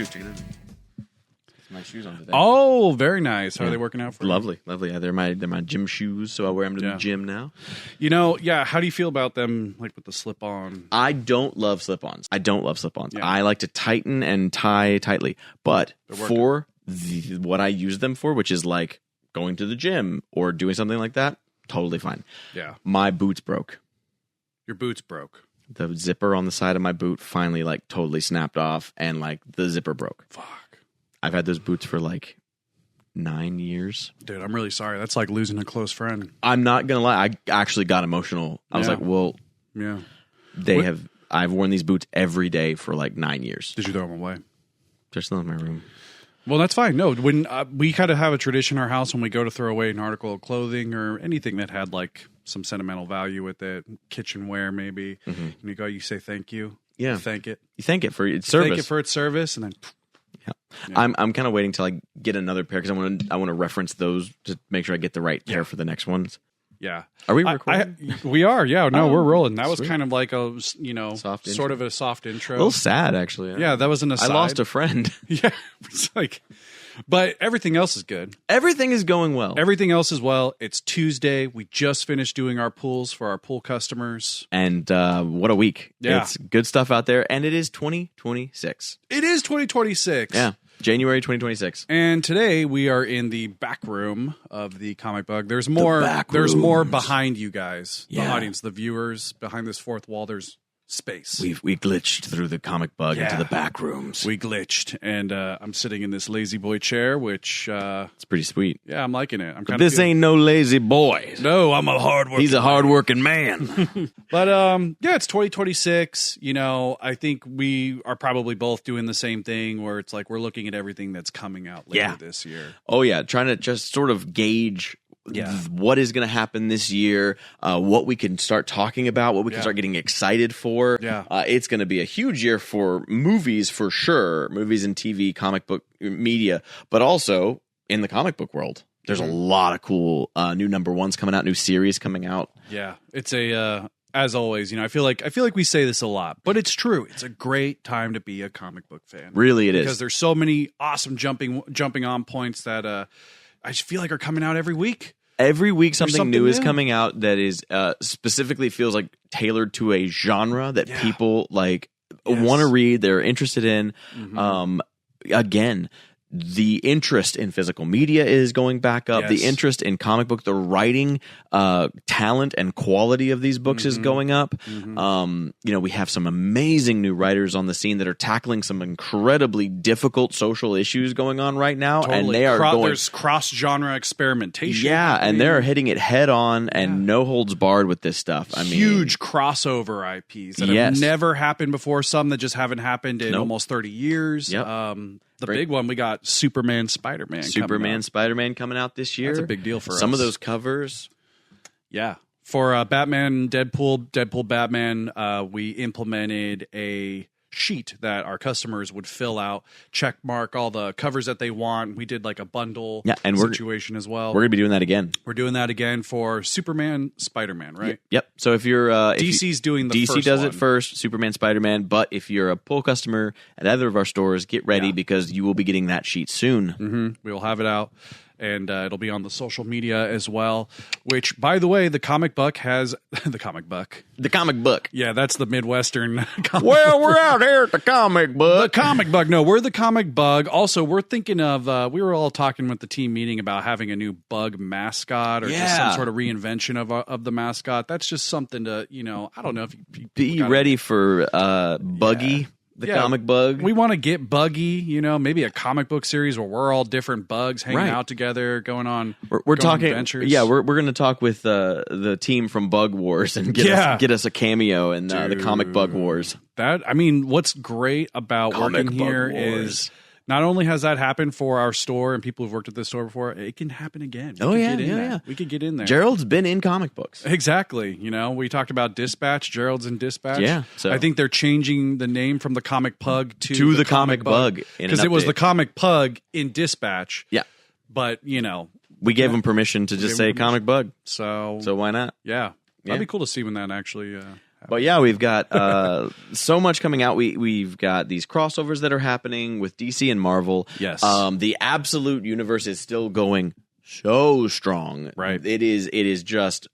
shoes. Check it out. My shoes on today. Oh, very nice. How are they working out for you? Lovely. Yeah, they're my gym shoes, so I wear them to the gym now. You know, how do you feel about them, like with the slip-on? I don't love slip-ons. Yeah. I like to tighten and tie tightly, but for what I use them for, which is like going to the gym or doing something like that, totally fine. Yeah. My boots broke. Your boots broke. The zipper on the side of my boot finally like totally snapped off, and like the zipper broke. Fuck. I've had those boots for like 9 years. Dude, I'm really sorry. That's like losing a close friend. I'm not gonna lie. I actually got emotional. I was like, well, yeah. I've worn these boots every day for like 9 years. Did you throw them away? They're still in my room. Well, that's fine. No, when we kind of have a tradition in our house when we go to throw away an article of clothing or anything that had like some sentimental value with it, kitchenware maybe, and you say thank you. Yeah. You thank it. You thank it for its service. Thank it for its service, and then... Yeah. I'm kind of waiting till I get another pair because I want to reference those to make sure I get the right pair for the next ones. Yeah. Are we recording? We are. Yeah. No, we're rolling. That was kind of like a sort of a soft intro. A little sad actually. Yeah, that was an aside. I lost a friend. Yeah. It's like, but everything else is good. Everything is going well. Everything else is well. It's Tuesday. We just finished doing our pools for our pool customers. And what a week. Yeah. It's good stuff out there. And it is 2026. It is 2026. Yeah. January 2026. And today we are in the back room of the Comic Bug. There's more behind you guys. The audience, the viewers, behind this fourth wall, there's space. We glitched through the Comic Bug into the back rooms. We glitched, and I'm sitting in this lazy boy chair, which it's pretty sweet. Yeah, I'm liking it. This ain't no lazy boy. No, I'm a hardworking. He's a hardworking man. But it's 2026. You know, I think we are probably both doing the same thing, where it's like we're looking at everything that's coming out later this year. Oh yeah, trying to just sort of gauge. What is going to happen this year, what we can start talking about, what we can start getting excited for. It's going to be a huge year for movies for sure, movies and TV, comic book media, but also in the comic book world. There's a lot of cool new number ones coming out, new series coming out. Yeah, it's as always, I feel like we say this a lot, but it's true. It's a great time to be a comic book fan. Really, it is. Because there's so many awesome jumping on points that I just feel like are coming out every week. Every week something new is coming out that is specifically feels like tailored to a genre that people like want to read, they're interested in. Again, the interest in physical media is going back up. The interest in comic book, the writing talent and quality of these books is going up. We have some amazing new writers on the scene that are tackling some incredibly difficult social issues going on right now. Totally. And they are there's cross-genre experimentation. Yeah, and they're hitting it head on and no holds barred with this stuff. I mean, huge crossover IPs that have never happened before. Some that just haven't happened in almost 30 years. The big one, we got Superman, Spider-Man coming out this year. That's a big deal for us. Some of those covers. Yeah. For Batman, Deadpool, Batman, we implemented a sheet that our customers would fill out, check mark all the covers that they want. We did like a bundle situation as well. We're going to be doing that again. We're doing that again for Superman, Spider-Man, right? Yep. So if you're... DC's doing the first DC does one. it first, Superman, Spider-Man, but if you're a pool customer at either of our stores, get ready because you will be getting that sheet soon. We'll have it out. And it'll be on the social media as well, which, by the way, the Comic Buck has... The Comic Buck. Yeah, that's the Midwestern comic we're out here at the Comic Buck. The Comic Bug. No, we're the Comic Bug. Also, we're thinking of... we were all talking with the team meeting about having a new bug mascot or just some sort of reinvention of the mascot. That's just something to, I don't know if you be ready for Buggy. The comic bug. We want to get Buggy, maybe a comic book series where we're all different bugs hanging out together, going on. We're talking adventures. Yeah, we're going to talk with the team from Bug Wars and get us a cameo in the Comic Bug Wars. What's great about working here is not only has that happened for our store and people who've worked at this store before, it can happen again. We could get in there. Gerald's been in comic books. Exactly. We talked about Dispatch. Gerald's in Dispatch. Yeah. So I think they're changing the name from the Comic Pug to the Comic Bug. Because it was the Comic Pug in Dispatch. Yeah. But, we gave them permission to just say Comic Bug. So why not? Yeah. That'd be cool to see when that actually But yeah, we've got so much coming out. We've got these crossovers that are happening with DC and Marvel. Yes. The Absolute Universe is still going so strong. Right. It is just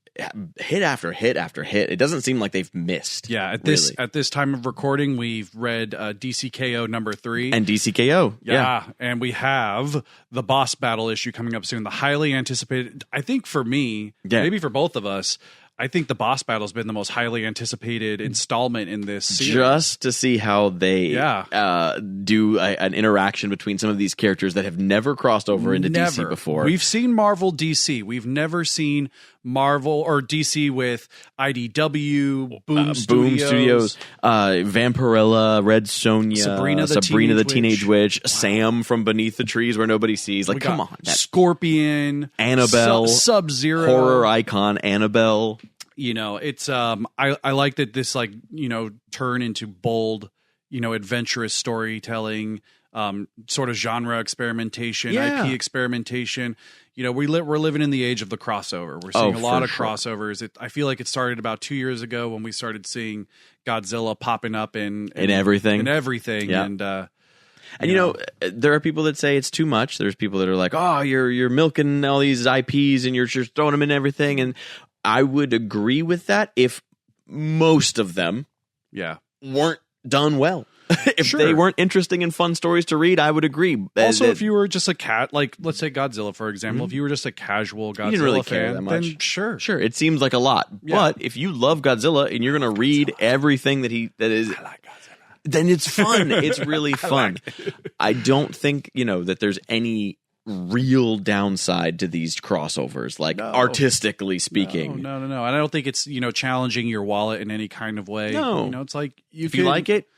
hit after hit after hit. It doesn't seem like they've missed. Yeah, at this time of recording, we've read DCKO number 3 and DCKO. Yeah, and we have the boss battle issue coming up soon. The highly anticipated. I think for me, maybe for both of us, I think the boss battle has been the most highly anticipated installment in this series. Just to see how they do an interaction between some of these characters that have never crossed over into DC before. We've seen Marvel DC. We've never seen Marvel or DC with IDW, Boom Studios, Vampirella, Red Sonja, Sabrina the Teenage Witch, wow. Sam from Beneath the Trees Where Nobody Sees. Like, come on. Scorpion, Annabelle, Sub-Zero, horror icon Annabelle. You know, it's I like that this, like, you know, turn into bold, you know, adventurous storytelling, sort of genre experimentation, IP experimentation. You know, we're living in the age of the crossover. We're seeing a lot of crossovers. I feel like it started about 2 years ago when we started seeing Godzilla popping up in everything. Yeah. And you know, there are people that say it's too much. There's people that are like, "Oh, you're milking all these IPs and you're just throwing them in everything." And I would agree with that if most of them weren't done well. If they weren't interesting and fun stories to read, I would agree. Also, if you were just a cat, like let's say Godzilla, for example, if you were just a casual Godzilla fan, then sure. It seems like a lot. Yeah. But if you love Godzilla and you're going to read everything that is, I like Godzilla, then it's fun. It's really fun. I don't think, you know, that there's any real downside to these crossovers, like artistically speaking. No. And I don't think it's, you know, challenging your wallet in any kind of way. No. You know, it's like if you like it.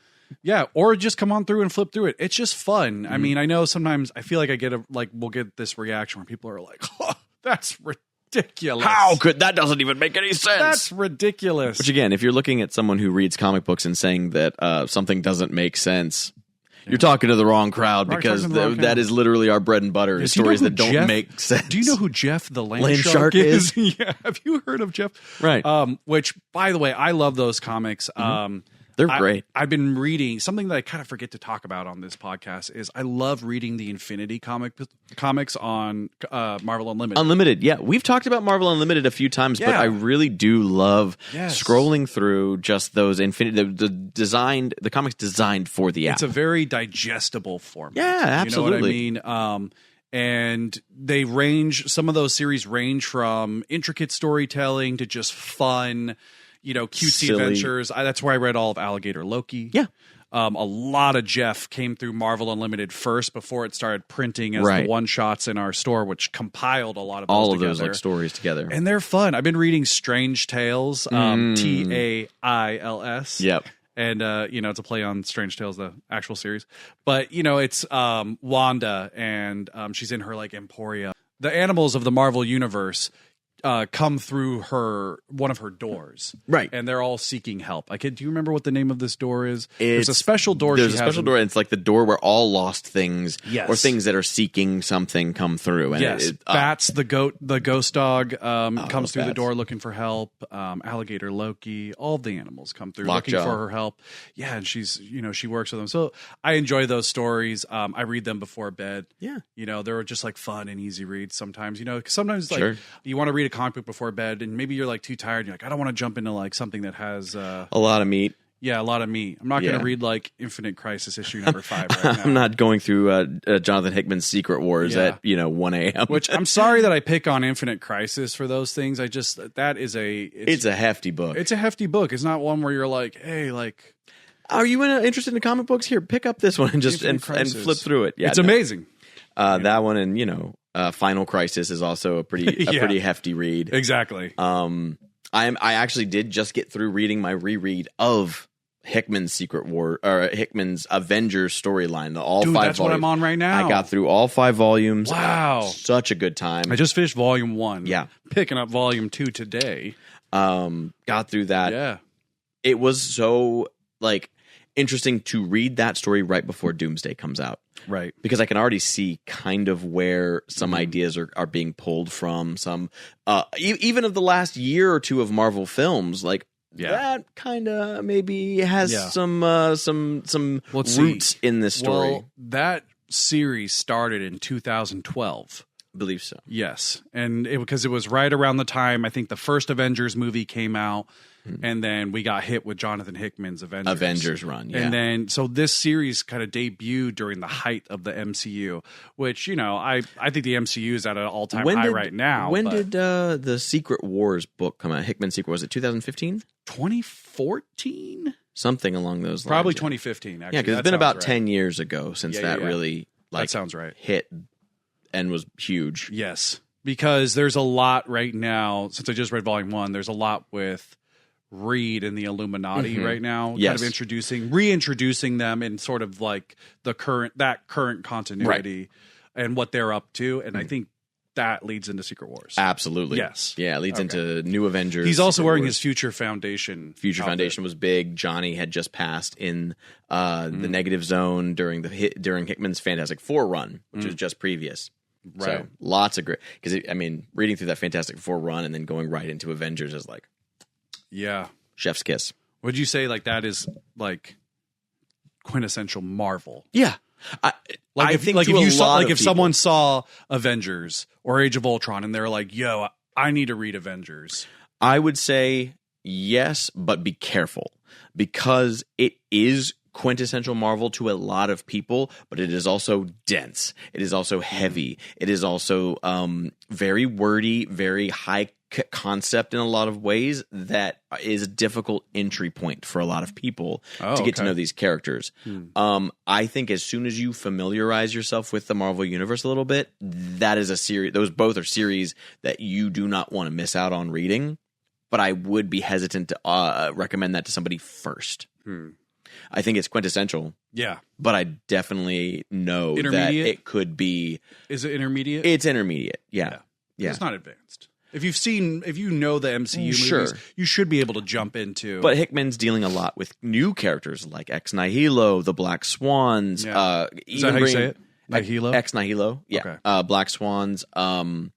Yeah, or just come on through and flip through it. It's just fun. I mean, I know sometimes I feel like we'll get this reaction where people are like, "Oh, that's ridiculous. How could that doesn't even make any sense? That's ridiculous." Which again, if you're looking at someone who reads comic books and saying that something doesn't make sense, you're talking to the wrong crowd, because that is literally our bread and butter, stories that don't make sense. Do you know who Jeff the Land Shark is? Yeah, have you heard of Jeff? Right. Which, by the way, I love those comics. They're great. I've been reading something that I kind of forget to talk about on this podcast is I love reading the Infinity comics on Marvel Unlimited. Unlimited, yeah. We've talked about Marvel Unlimited a few times, but I really do love scrolling through just those Infinity, the comics designed for the app. It's a very digestible format. Yeah, absolutely. You know what I mean? And they some of those series range from intricate storytelling to just fun, you know, cutesy adventures. That's where I read all of Alligator Loki. Yeah. A lot of Jeff came through Marvel Unlimited first before it started printing as the one-shots in our store, which compiled a lot of those all of those like stories together. And they're fun. I've been reading Strange Tales, Tails. Yep. And, you know, it's a play on Strange Tales, the actual series. But, you know, it's Wanda, and she's in her, like, Emporia. The animals of the Marvel Universe come through one of her doors, right? And they're all seeking help. Do you remember what the name of this door is? There's a special door. There's a special door, and it's like the door where all lost things or things that are seeking something come through. And Bats, the ghost dog, comes through the door looking for help. Alligator Loki, all the animals come through looking for her help. Yeah, and she works with them. So I enjoy those stories. I read them before bed. Yeah, you know, they're just like fun and easy reads. Sometimes, you know, because sometimes like you want to read a comic book before bed, and maybe you're like too tired. And you're like, I don't want to jump into like something that has a lot of meat. Yeah, a lot of meat. I'm not going to read like Infinite Crisis issue number 5 right now. I'm not going through Jonathan Hickman's Secret Wars at 1 a.m. Which I'm sorry that I pick on Infinite Crisis for those things. It's a hefty book. It's a hefty book. It's not one where you're like, hey, like, are you interested in comic books? Here, pick up this one and just and flip through it. Yeah, it's amazing. That one, and Final Crisis is also a pretty hefty read. Exactly. I actually did just get through reading my reread of Hickman's Secret War, or Hickman's Avengers storyline. All 5 that's volumes. What I'm on right now. I got through all 5 volumes. Wow, such a good time. I just finished volume 1. Yeah, picking up volume 2 today. Got through that. Yeah, it was so interesting to read that story right before Doomsday comes out. Right. Because I can already see kind of where some ideas are being pulled from. Some even of the last year or two of Marvel films, like that kind of maybe has some roots in this story. Well, that series started in 2012. Believe so. Yes, and because it was right around the time I think the first Avengers movie came out, and then we got hit with Jonathan Hickman's Avengers run. Yeah, and then so this series kind of debuted during the height of the MCU, which I think the MCU is at an all time high right now. When did the Secret Wars book come out? Hickman's Secret, was it 2015? 2014? Something along those lines. Probably 2015. Actually, yeah, because it's been about 10 years ago since really that sounds right. hit and was huge. Yes, because there's a lot right now. Since I just read Volume 1, there's a lot with Reed and the Illuminati right now, kind of reintroducing them in sort of like the current continuity and what they're up to, and I think that leads into Secret Wars. Absolutely, yes, yeah, it leads into New Avengers. He's also wearing his Future Foundation. Future Foundation was big. Johnny had just passed in the negative zone during Hickman's Fantastic Four run, which was just previous. Right. So lots of great, because reading through that Fantastic Four run and then going right into Avengers is like, chef's kiss. Would you say like that is like quintessential Marvel? Yeah, I think like if you saw, like if someone saw Avengers or Age of Ultron and they're like, "Yo, I need to read Avengers," I would say yes, but be careful because it is quintessential Marvel to a lot of people, but it is also dense. It is also heavy. It is also very wordy, very high concept in a lot of ways that is a difficult entry point for a lot of people to get to know these characters. I think as soon as you familiarize yourself with the Marvel Universe a little bit, that is a series. Those both are series that you do not want to miss out on reading, but I would be hesitant to recommend that to somebody first. I think it's quintessential. Yeah. But I definitely know that it could be. Is it intermediate? It's intermediate. Yeah. It's not advanced. If you know the MCU movies, you should be able to jump into. But Hickman's dealing a lot with new characters like Ex Nihilo, the Black Swans. Yeah. Is that how you say it? Nihilo? Ex Nihilo. Yeah. Okay. Black Swans.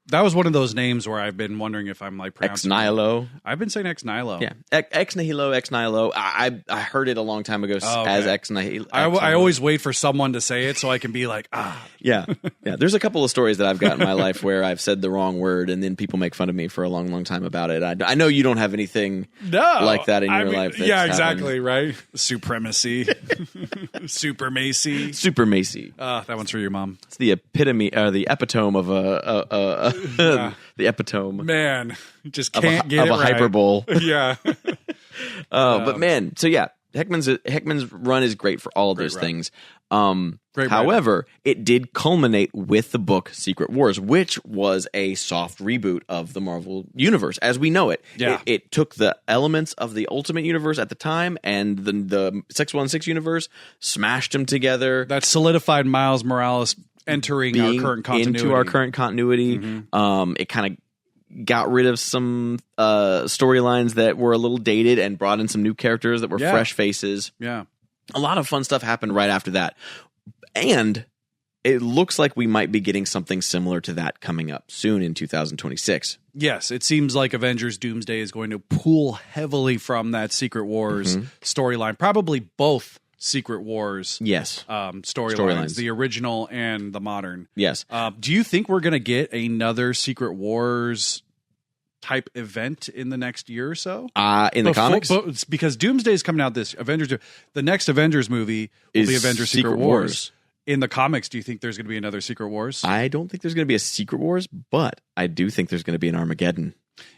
That was one of those names where I've been wondering if I'm like pronouncing Ex Nihilo. I've been saying Ex Nihilo. Yeah. Ex Nihilo, Ex Nihilo. I heard it a long time ago as Ex Nihilo. I always wait for someone to say it so I can be like, Yeah. Yeah. There's a couple of stories that I've got in my life where I've said the wrong word and then people make fun of me for a long, long time about it. I know you don't have anything like that in your life. Yeah, exactly. Right. Supremacy. Super Macy. That one's for you, Mom. It's the epitome, the epitome of the epitome. Man, just can't get it of a hyperbole. Yeah. But man, so yeah, Hickman's run is great for all of those things. However, it did culminate with the book Secret Wars, which was a soft reboot of the Marvel Universe as we know it. Yeah. It took the elements of the Ultimate Universe at the time and the 616 universe, smashed them together. That solidified Miles Morales entering our current continuity. Into our current continuity. It kind of got rid of some storylines that were a little dated and brought in some new characters that were fresh faces. Yeah. A lot of fun stuff happened right after that. And it looks like we might be getting something similar to that coming up soon in 2026. Yes, it seems like Avengers Doomsday is going to pull heavily from that Secret Wars storyline. Probably both Secret Wars storylines, the original and the modern. Yes. Do you think we're going to get another Secret Wars type event in the next year or so? In the comics? Because Doomsday is coming out the next Avengers movie will be Avengers Secret Wars. In the comics, do you think there's going to be another Secret Wars? I don't think there's going to be a Secret Wars, but I do think there's going to be an Armageddon.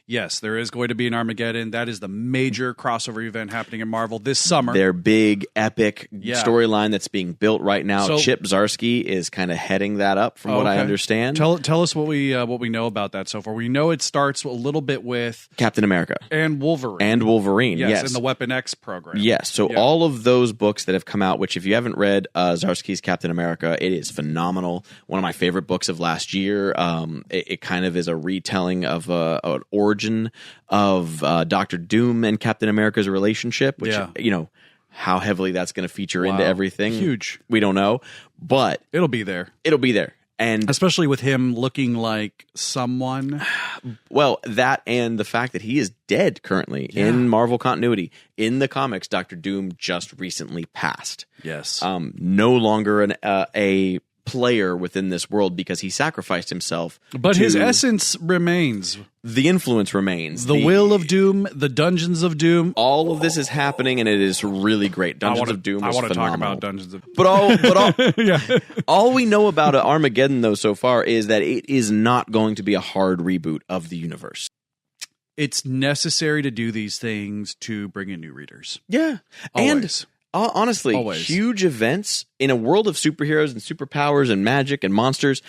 Yes, there is going to be an Armageddon. That is the major crossover event happening in Marvel this summer. Their big, epic storyline that's being built right now. So, Chip Zdarsky is kind of heading that up from what I understand. Tell us what we know about that so far. We know it starts a little bit with Captain America. And Wolverine. Yes. In the Weapon X program. Yes, so all of those books that have come out, which if you haven't read Zdarsky's Captain America, it is phenomenal. One of my favorite books of last year. It kind of is a retelling of an origin of Dr. Doom and Captain America's relationship, which, how heavily that's going to feature into everything. Huge. We don't know, but it'll be there. And especially with him looking like someone. Well, that and the fact that he is dead currently in Marvel continuity. In the comics, Doctor Doom just recently passed. Yes. No longer a player within this world because he sacrificed himself. But his essence remains. The influence remains. The will of Doom, the Dungeons of Doom. All of this is happening, and it is really great. Dungeons of Doom is phenomenal. I want to talk about Dungeons of Doom. But all we know about Armageddon, though, so far is that it is not going to be a hard reboot of the universe. It's necessary to do these things to bring in new readers. Yeah. Always. And honestly, huge events in a world of superheroes and superpowers and magic and monsters.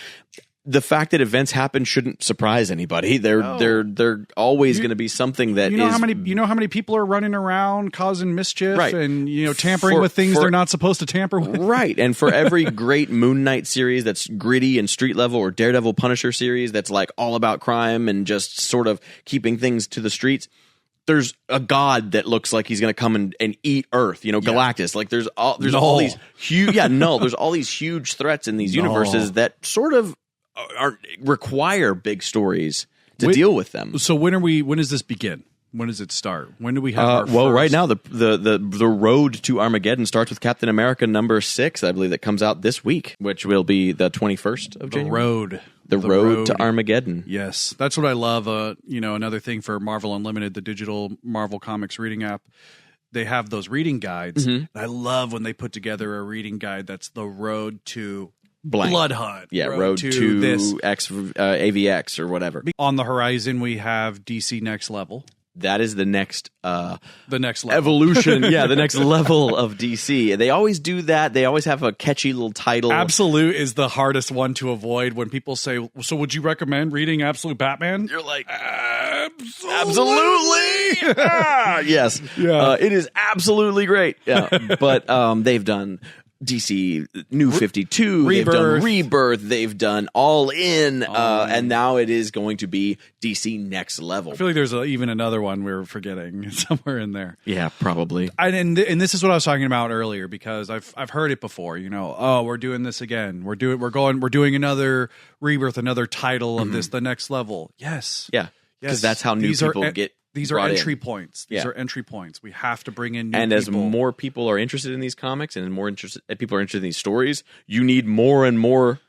The fact that events happen shouldn't surprise anybody. They're always going to be something that how many people are running around causing mischief and tampering with things they're not supposed to tamper with. Right. And for every great Moon Knight series that's gritty and street level, or Daredevil Punisher series that's like all about crime and just sort of keeping things to the streets, there's a god that looks like he's going to come and eat Earth, Galactus. Like there's all these huge, there's all these huge threats in these universes that sort of require big stories to deal with them. So when does this begin? When does it start? When do we have our right now the road to Armageddon starts with Captain America #6, I believe, that comes out this week, which will be the 21st of January. The road to Armageddon. Yes. That's what I love. Another thing for Marvel Unlimited, the digital Marvel Comics reading app, they have those reading guides. Mm-hmm. And I love when they put together a reading guide that's the road to blank. Blood Hunt. Yeah, road to this AVX or whatever. On the horizon, we have DC Next Level. That is the next level. Evolution. The next level of DC. They always do that. They always have a catchy little title. Absolute is the hardest one to avoid. When people say, so would you recommend reading Absolute Batman? You're like, absolutely. Yes. Yeah. It is absolutely great. Yeah. But they've done DC New 52, Rebirth. They've done Rebirth, they've done All In, and now it is going to be DC Next Level. I feel like there's even another one we're forgetting somewhere in there. Yeah, probably. And this is what I was talking about earlier, because I've heard it before. We're doing this again. We're doing another Rebirth, another title of this, the Next Level. Yes, yeah, because that's how new people get. These are entry points. These are entry points. We have to bring in new people. As more people are interested in these comics and people are interested in these stories, you need more and more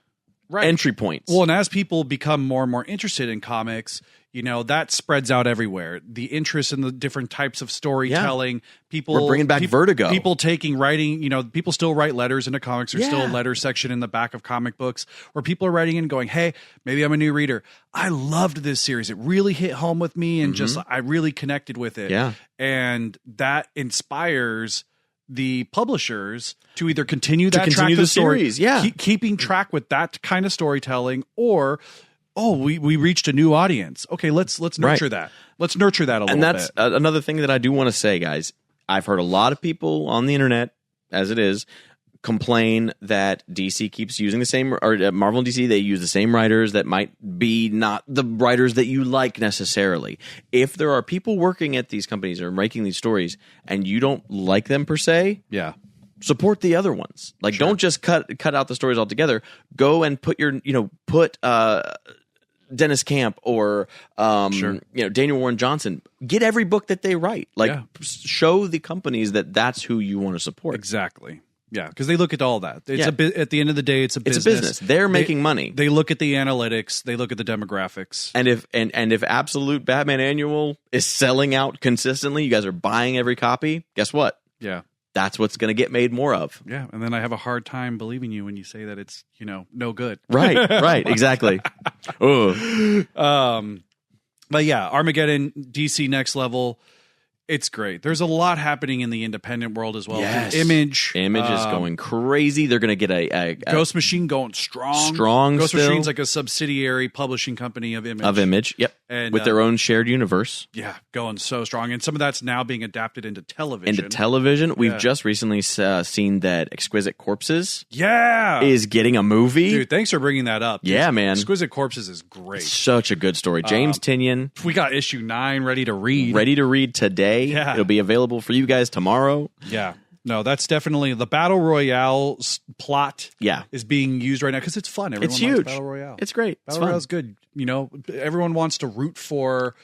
entry points. Well, and as people become more and more interested in comics, that spreads out everywhere. The interest in the different types of storytelling. We're bringing back Vertigo. People writing, people still write letters into comics. There's still a letter section in the back of comic books where people are writing in and going, hey, maybe I'm a new reader. I loved this series. It really hit home with me and I really connected with it. Yeah. And that inspires the publishers to either continue the series. Yeah. Keeping track with that kind of storytelling, or we reached a new audience. Okay, let's nurture that. Let's nurture that a little bit. And that's another thing that I do want to say, guys. I've heard a lot of people on the internet, as it is, complain that DC keeps using the same, or Marvel and DC, they use the same writers that might be not the writers that you like necessarily. If there are people working at these companies or making these stories and you don't like them per se, support the other ones. Like, don't just cut out the stories altogether. Go and put Dennis Camp or Daniel Warren Johnson. Get every book that they write. Show the companies that that's who you want to support. Exactly. Yeah, because they look at all that. It's at the end of the day, it's a business. It's a business. They're making money. They look at the analytics. They look at the demographics. And if Absolute Batman Annual is selling out consistently, you guys are buying every copy. Guess what? Yeah. That's what's going to get made more of. Yeah, and then I have a hard time believing you when you say that it's, no good. Right, exactly. But yeah, Armageddon, DC Next Level, it's great. There's a lot happening in the independent world as well. Yes. Image is going crazy. They're going to get a Ghost Machine going strong. Ghost Machine's like a subsidiary publishing company of Image. Yep. And with their own shared universe. Yeah, going so strong. And some of that's now being adapted into television. We've just recently seen that Exquisite Corpses is getting a movie. Dude, thanks for bringing that up. Yeah, man. Exquisite Corpses is great. Such a good story. James Tynion. We got issue 9 ready to read. Ready to read today. Yeah. It'll be available for you guys tomorrow. Yeah. No, that's definitely the Battle Royale plot. Yeah. Is being used right now because it's fun. Everyone It's likes huge. Battle Royale. It's great. Battle Royale's good. You know, everyone wants to root for,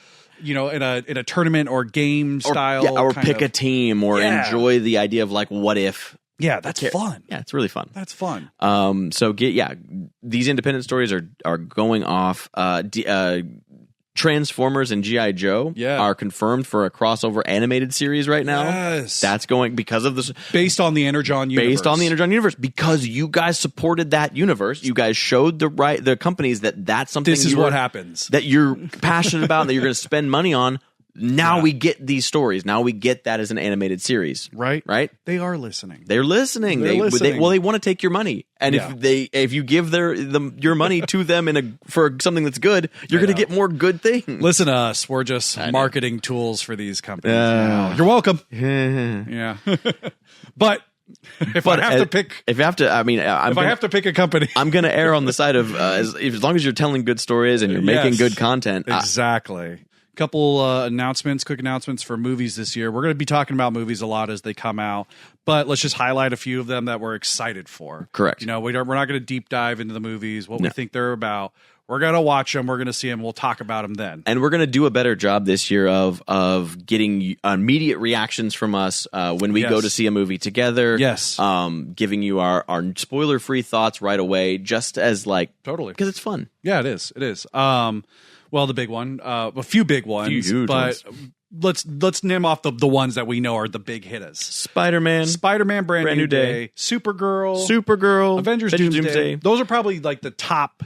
you know, in a tournament or game style. Or pick a team or enjoy the idea of like, what if? Yeah, that's fun. Yeah, it's really fun. That's fun. So these independent stories are going off. Transformers and G.I. Joe are confirmed for a crossover animated series right now. Yes. That's going because of this. Based on the Energon universe. Based on the Energon universe. Because you guys supported that universe. You guys showed the companies that's something this is what happens. That you're passionate about and that you're going to spend money on. Now we get these stories. Now we get that as an animated series. Right? Right? They are listening. They're listening. They want to take your money. And if you give your money to them for something that's good, you're going to get more good things. Listen to us. We're just marketing tools for these companies. You're welcome. Yeah. But if I have to pick a company, I'm going to err on the side of as long as you're telling good stories and you're making good content. Exactly. Couple quick announcements for movies this year. We're going to be talking about movies a lot as they come out, but let's just highlight a few of them that we're excited for. Correct. You know, we're not going to deep dive into the movies, what we think they're about. We're going to watch them. We're going to see them. We'll talk about them then. And we're going to do a better job this year of getting immediate reactions from us when we go to see a movie together. Yes. Giving you our spoiler-free thoughts right away, just as totally, because it's fun. Yeah, it is. It is. Well, the big one, a few big ones, huge but ones. let's name off the ones that we know are the big hitters. Spider-Man, Brand New Day, Supergirl, Avengers Doomsday. Those are probably like the top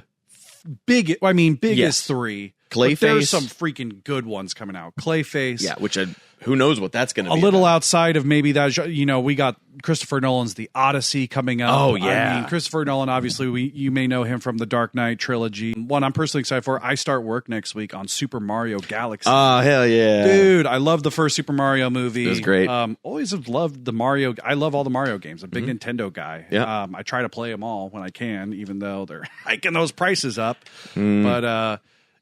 biggest three. Clayface. There's some freaking good ones coming out. Clayface. Yeah, which who knows what that's going to be. A little outside of maybe that, you know, we got Christopher Nolan's The Odyssey coming up. Oh, yeah. I mean, Christopher Nolan, obviously, you may know him from the Dark Knight trilogy. One I'm personally excited for, I start work next week on Super Mario Galaxy. Oh, hell yeah. Dude, I love the first Super Mario movie. It was great. Always have loved the Mario. I love all the Mario games. I'm a big Nintendo guy. Yeah. I try to play them all when I can, even though they're hiking those prices up. But,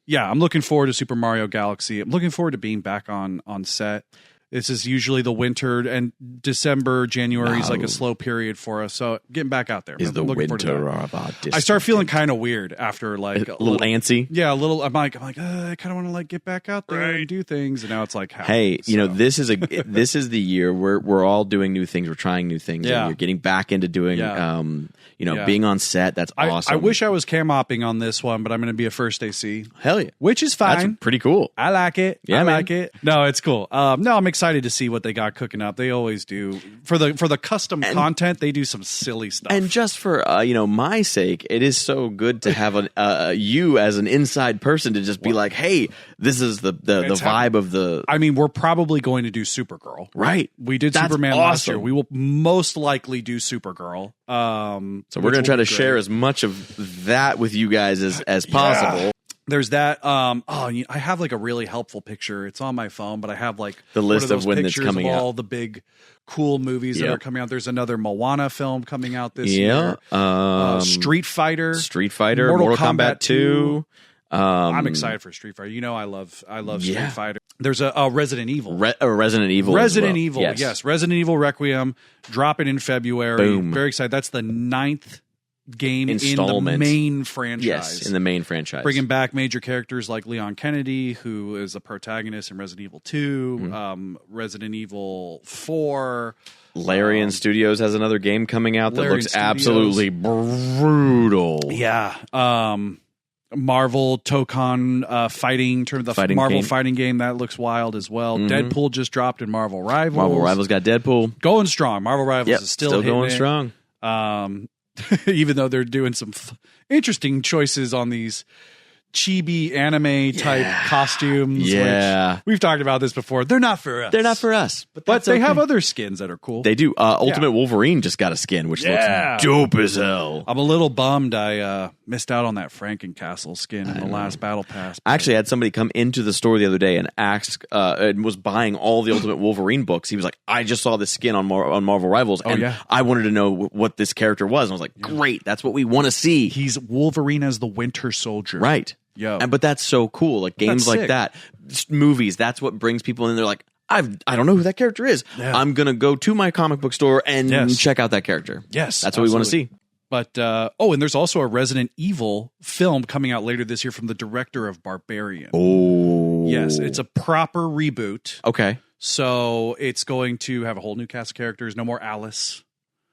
yeah, I'm looking forward to Super Mario Galaxy. I'm looking forward to being back on set. This is usually the winter, and December, January is like a slow period for us. So getting back out there is the winter of our distance. I start feeling kind of weird after like a little antsy. Yeah, a little. I'm like, I kind of want to like get back out there and do things. And now it's like, hey, you know, this is the year where we're all doing new things. We're trying new things. Yeah, and you're getting back into doing. Being on set. That's awesome. I wish I was cam opping on this one, but I'm going to be a first AC. Hell yeah, which is fine. That's pretty cool. I like it. Yeah, I like it. No, it's cool. No, I'm excited to see what they got cooking up. They always do for the custom content. They do some silly stuff. And just for my sake, it is so good to have you as an inside person to just be like, hey, this is the vibe of the. I mean, we're probably going to do Supergirl. Right. We did Superman last year. We will most likely do Supergirl. So we're going to try to share as much of that with you guys as possible. There's that. I have like a really helpful picture. It's on my phone, but I have like the list of when it's coming out. All the big, cool movies that are coming out. There's another Moana film coming out this year. Street Fighter, Mortal Kombat 2. I'm excited for Street Fighter. You know, I love Street Fighter. There's a Resident Evil. Resident Evil. Yes. Resident Evil Requiem dropping in February. Boom. Very excited. That's the 9th game installment in the main franchise. Yes, in the main franchise. Bringing back major characters like Leon Kennedy, who is a protagonist in Resident Evil 2, Resident Evil 4. Larian Studios has another game coming out that looks absolutely brutal. Yeah. Marvel Tokon fighting, Marvel fighting game that looks wild as well. Deadpool just dropped in Marvel Rivals. Marvel Rivals got Deadpool going strong. Marvel Rivals is still going strong. Even though they're doing some interesting choices on these chibi anime type costumes. Yeah. Which we've talked about this before. They're not for us. But they have other skins that are cool. They do. Ultimate Wolverine just got a skin, which looks dope as hell. I'm a little bummed I missed out on that Frankencastle skin in the last Battle Pass. I actually had somebody come into the store the other day and ask, and was buying all the Ultimate Wolverine books. He was like, I just saw this skin on Marvel Rivals, and I wanted to know what this character was. And I was like, great, that's what we want to see. He's Wolverine as the Winter Soldier. Right. But that's so cool. Like games like that, movies, that's what brings people in. They're like, I don't know who that character is. Yeah. I'm gonna go to my comic book store and Yes. check out that character. Yes, That's what we want to see. But and there's also a Resident Evil film coming out later this year from the director of Barbarian. Oh, Yes, it's a proper reboot. okay. So it's going to have a whole new cast of characters. No more Alice.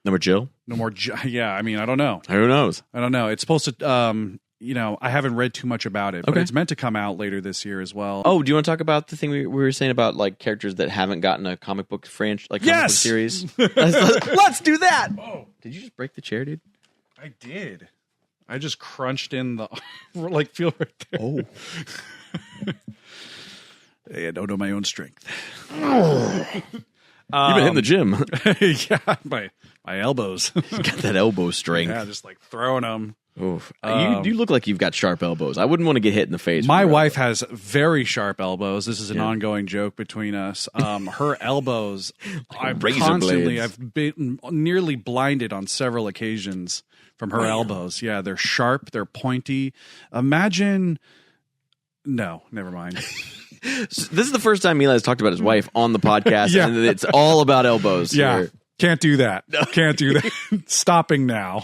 Number Jill. No more. Yeah, I mean, I don't know. Who knows? I don't know. It's supposed to. I haven't read too much about it, but Okay. it's meant to come out later this year as well. Oh, do you want to talk about the thing we were saying about like characters that haven't gotten a comic book comic book series? Let's do that. Oh, Did you just break the chair, dude? I did. I just crunched in the feel right there. Oh, Hey, I don't know my own strength. you've been hitting the gym. Yeah, my elbows. You got that elbow strength. Yeah, just like throwing them. Oof. You look like you've got sharp elbows. I wouldn't want to get hit in the face. My with your wife elbow. has very sharp elbows. This is an ongoing joke between us. Her elbows, I've razor constantly, blades. I've been nearly blinded on several occasions from her elbows. Yeah, they're sharp, they're pointy. Imagine. No, never mind. This is the first time Eli's talked about his wife on the podcast, Yeah. and it's all about elbows. Yeah. here. Can't do that. Can't do that. Stopping now.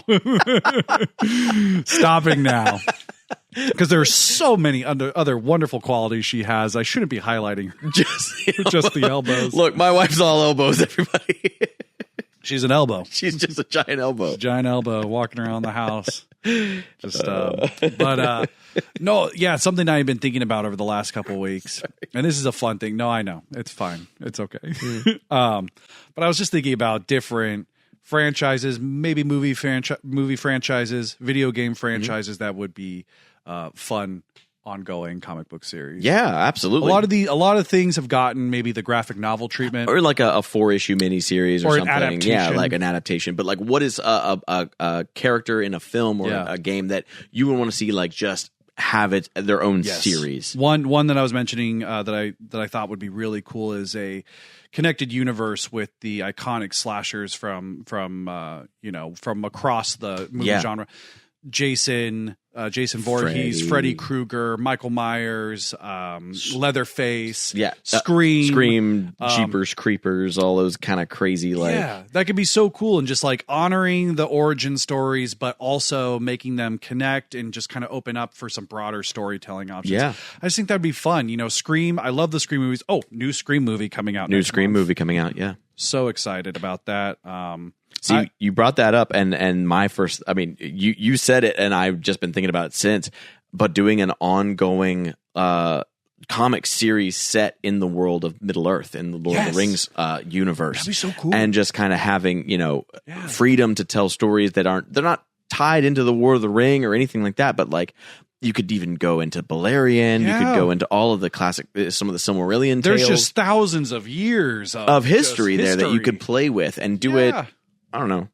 Stopping now. Because there are so many other wonderful qualities she has. I shouldn't be highlighting her. Just the elbows. Look, my wife's all elbows, everybody. She's an elbow. She's just a giant elbow. Giant elbow walking around the house. Just, no, yeah, something I've been thinking about over the last couple of weeks. And this is a fun thing. No, I know. It's fine. It's okay. But I was just thinking about different franchises, maybe movie franchises, video game franchises that would be fun ongoing comic book series. Yeah, absolutely. A lot of things have gotten maybe the graphic novel treatment, or like a 4-issue miniseries or Or something. an adaptation. Yeah, like an adaptation. But like, what is a character in a film or Yeah. a game that you would want to see like just have it their own Yes. series? One that I was mentioning that I thought would be really cool is a connected universe with the iconic slashers from across the movie Yeah. genre. Jason Voorhees, Freddy Krueger, Michael Myers, Leatherface, Yeah, Scream, Jeepers Creepers, all those kind of crazy like. yeah, that could be so cool, and just like honoring the origin stories, but also making them connect and just kind of open up for some broader storytelling options. Yeah. I just think that'd be fun. Scream. I love the Scream movies. Oh, new Scream movie coming out. New next Scream month. movie coming out. Yeah. So excited about that. See, you brought that up, and my first, I mean, you said it, and I've just been thinking about it since. But doing an ongoing comic series set in the world of Middle Earth in the Lord of the Rings universe, That'd be so cool. and just kind of having freedom to tell stories they're not tied into the War of the Ring or anything like that, but like. You could even go into Balerion. Yeah. You could go into all of the classic, some of the Silmarillion There's tales just thousands of years of history there that you could play with and do it. Yeah. I don't know,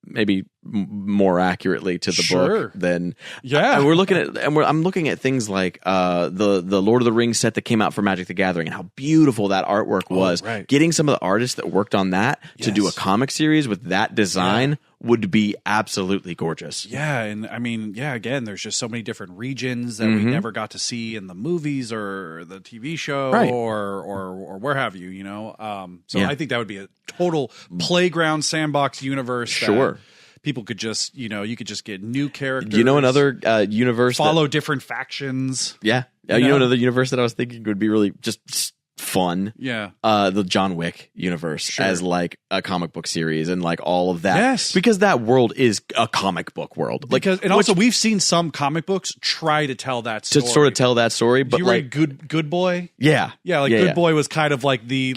maybe more accurately to the book than. Yeah. And we're looking at, I'm looking at things like the Lord of the Rings set that came out for Magic the Gathering and how beautiful that artwork was. Right. Getting some of the artists that worked on that to do a Yes. comic series with that design would be absolutely gorgeous. Yeah, and I mean, again, there's just so many different regions that we never got to see in the movies or the TV show Right. or where have you, So Yeah. I think that would be a total playground sandbox universe. Sure. That people could just, you could just get new characters. You know another universe follow different factions. Yeah. You You know know? another universe that I was thinking would be really just fun. Yeah. The John Wick universe as like a comic book series and like all of that. Yes. Because that world is a comic book world. Like, And also we've seen some comic books try to tell that to story. sort of tell that story, but you like read Good Boy? yeah. Yeah, Good Boy was kind of like the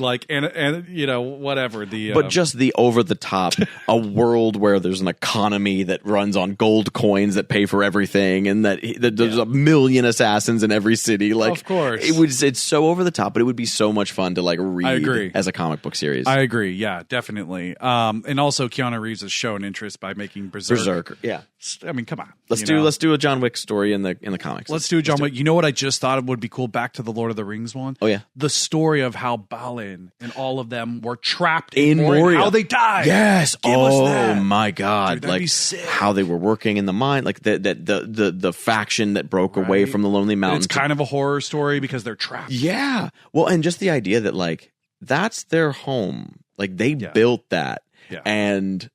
whatever the But just the over the top, a world where there's an economy that runs on gold coins that pay for everything, and that there's a million assassins in every city. Like, Of course. it's so over the top, but it would be so much fun to like read I agree. as a comic book series. I agree. Yeah, definitely. And also Keanu Reeves has shown interest by making Berserk. Yeah. I mean, come on. Let's do a John Wick story in the comics. Let's do a John Wick. You know what I just thought would be cool? Back to the Lord of the Rings one. Oh yeah. The story of how Balin and all of them were trapped in Moria. Moria. How they died. Yes. Give us oh that. my God. Dude, that'd like be sick. how they were working in the mine, like the faction that broke away Right. from the Lonely And Mountains. it's kind of a horror story because they're trapped. Yeah. Well, and just the idea that like that's their home. Like they built that, and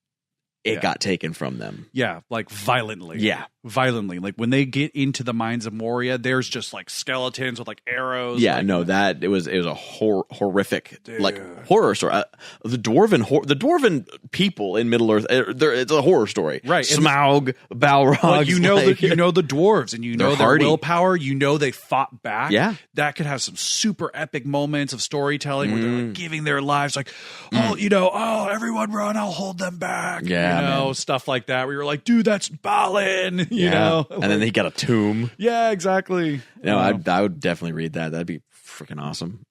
it got taken from them. Yeah, like violently. Yeah. Violently. Like when they get into the mines of Moria, there's just like skeletons with like arrows. Yeah, like, no, that it was a horrific like horror story. The dwarven people in Middle Earth, it's a horror story. Right. Smaug, Balrog. Like, you know the dwarves, and you know their hardy. willpower. You know they fought back. Yeah, that could have some super epic moments of storytelling where they're like giving their lives, like, oh, everyone run, I'll hold them back. Yeah, stuff like that. Where you're like, dude, that's Balin. You know, and then he got a tomb. Yeah, exactly. No, I would definitely read that. That'd be freaking awesome.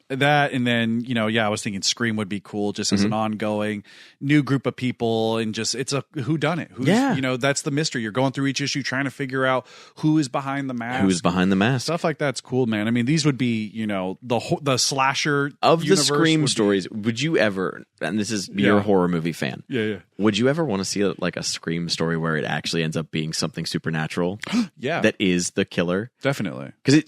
That, and then, I was thinking Scream would be cool just as an ongoing new group of people, and just it's a whodunit. That's the mystery. You're going through each issue trying to figure out who is behind the mask. Who's behind the mask? Stuff like that's cool, man. I mean, these would be, the slasher of the Scream stories. Would you ever, and this is, you're a horror movie fan. Yeah. Would you ever want to see a Scream story where it actually ends up being something supernatural? Yeah. That is the killer? Definitely. Because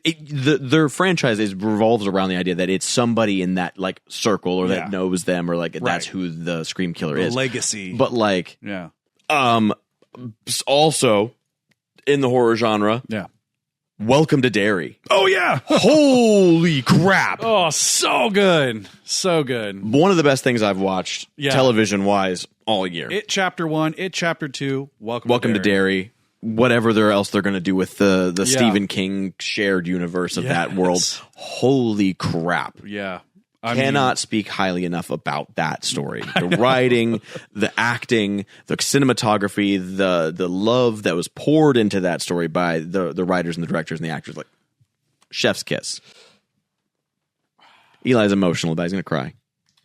their franchise revolves around the idea that it's somebody in that like circle or that knows them, or like that's who the Scream killer is. Legacy. But like, also in the horror genre, Welcome to Derry. Oh yeah. Holy crap. Oh, so good. So good. One of the best things I've watched television wise all year. It Chapter 1, It Chapter 2, Welcome to Derry. Whatever else they're going to do with the Stephen King shared universe of that world. Holy crap. Yeah. Cannot speak highly enough about that story. The writing, the acting, the cinematography, the love that was poured into that story by the writers and the directors and the actors. Like, chef's kiss. Eli's emotional, but he's going to cry.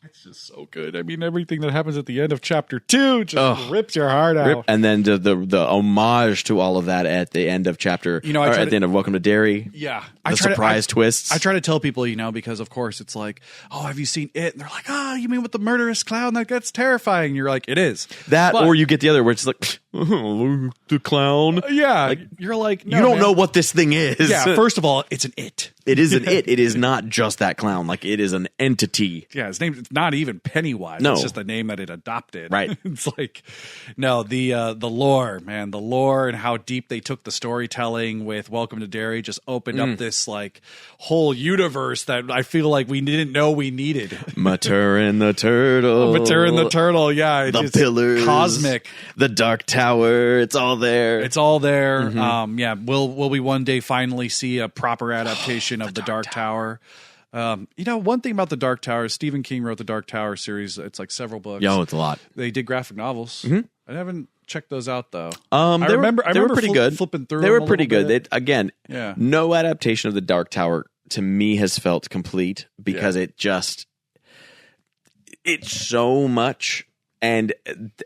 It's just so good. I mean, everything that happens at the end of Chapter 2 just rips your heart out. And then the homage to all of that at the end of Chapter, at the end of Welcome to Derry. Yeah. The surprise twists. I try to tell people, because of course it's like, oh, have you seen It? And they're like, oh, you mean with the murderous clown? That's terrifying. And you're like, it is. Or you get the other where it's like, the clown. Yeah. Like, you're like, no, you don't know what this thing is. Yeah. First of all, it's an It. It is an It. It is not just that clown. Like, it is an entity. Yeah, his name is not even Pennywise. No. It's just the name that it adopted. Right. It's like, no, the lore, man, the lore and how deep they took the storytelling with Welcome to Derry just opened up this like whole universe that I feel like we didn't know we needed. Mater and the Turtle. Mater and the Turtle, yeah. The Pillars. Cosmic. The Dark Tower. It's all there. It's all there. Will we one day finally see a proper adaptation of the Dark Tower? One thing about the Dark Tower, Stephen King wrote the Dark Tower series. It's like several books. Yo, it's a lot. They did graphic novels. I haven't checked those out though. They were pretty good. Flipping through. They were pretty good. Yeah. No adaptation of the Dark Tower to me has felt complete because it's so much and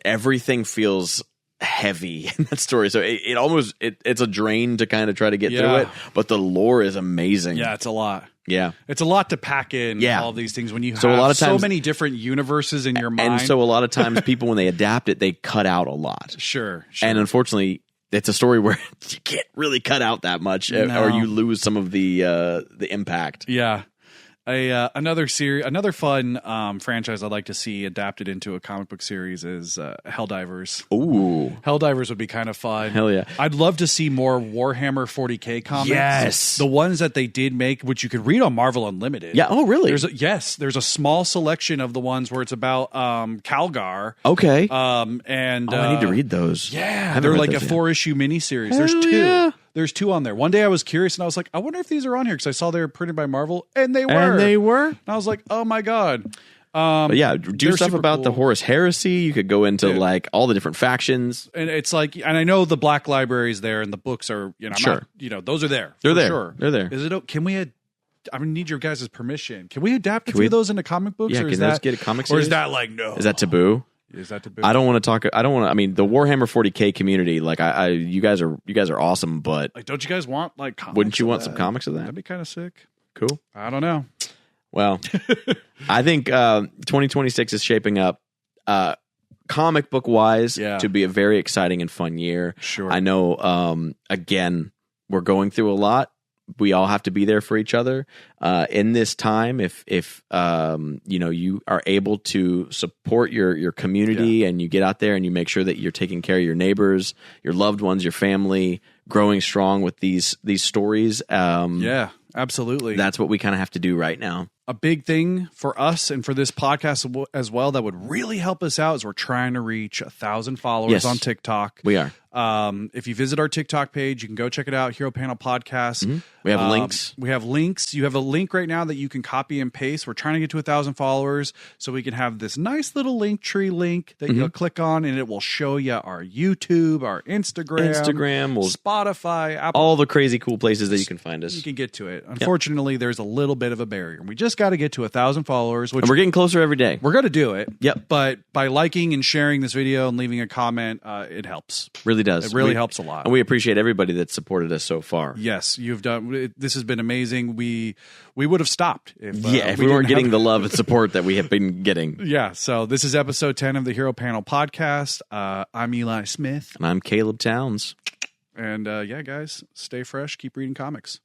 everything feels heavy in that story. So it's a drain to kind of try to get through it, but the lore is amazing. Yeah, it's a lot. Yeah. It's a lot to pack in all these things when you have a lot of times, so many different universes in your mind. And so a lot of times people, when they adapt it, they cut out a lot. Sure. And unfortunately, it's a story where you can't really cut out that much or you lose some of the impact. Yeah. Another fun franchise I'd like to see adapted into a comic book series is Helldivers. Ooh. Helldivers would be kind of fun. Hell yeah. I'd love to see more Warhammer 40K comics. Yes. The ones that they did make, which you could read on Marvel Unlimited. Yeah. Oh, really? There's a small selection of the ones where it's about Calgar. Okay. I need to read those. Yeah. They're like a 4-issue miniseries. There's 2. Yeah. There's 2 on there. One day I was curious and I was like, I wonder if these are on here because I saw they were printed by Marvel, and they were. And I was like, oh my God. Do stuff about the Horus Heresy. You could go into like all the different factions. And it's like, and I know the Black Library is there and the books are, those are there. They're there. Sure. They're there. Is it, can we, I need your guys' permission. Can we adapt a few of those into comic books? Yeah, or can those get a comic series? Or is that like, no? Is that taboo? Is that taboo? I don't want to. I mean, the Warhammer 40K community, like you guys are awesome, but like, don't you guys want like comics? Wouldn't you want some comics of that? That'd be kind of sick. Cool. I don't know. Well, I think 2026 is shaping up comic book wise to be a very exciting and fun year. Sure. I know, again, we're going through a lot. we all have to be there for each other in this time. If you are able to support your community and you get out there and you make sure that you're taking care of your neighbors, your loved ones, your family, growing strong with these stories. Yeah, absolutely. That's what we kind of have to do right now. A big thing for us and for this podcast as well that would really help us out is we're trying to reach 1,000 followers on TikTok. We are. If you visit our TikTok page, you can go check it out, Hero Panel Podcast. Mm-hmm. We have links. We have links. You have a link right now that you can copy and paste. We're trying to get to 1,000 followers so we can have this nice little Linktree link that you'll click on, and it will show you our YouTube, our Instagram, Spotify, Apple. All the crazy cool places that you can find us. You can get to it. Unfortunately, there's a little bit of a barrier. We just got to get to 1,000 followers. And we're getting closer every day. We're going to do it. Yep. But by liking and sharing this video and leaving a comment, it helps. Really does. It really helps a lot. And we appreciate everybody that's supported us so far. Yes, you've done. This has been amazing. We would have stopped if we weren't getting the love and support that we have been getting. Yeah. So this is episode 10 of the Hero Panel Podcast. I'm Eli Smith. And I'm Caleb Towns. And guys, stay fresh. Keep reading comics.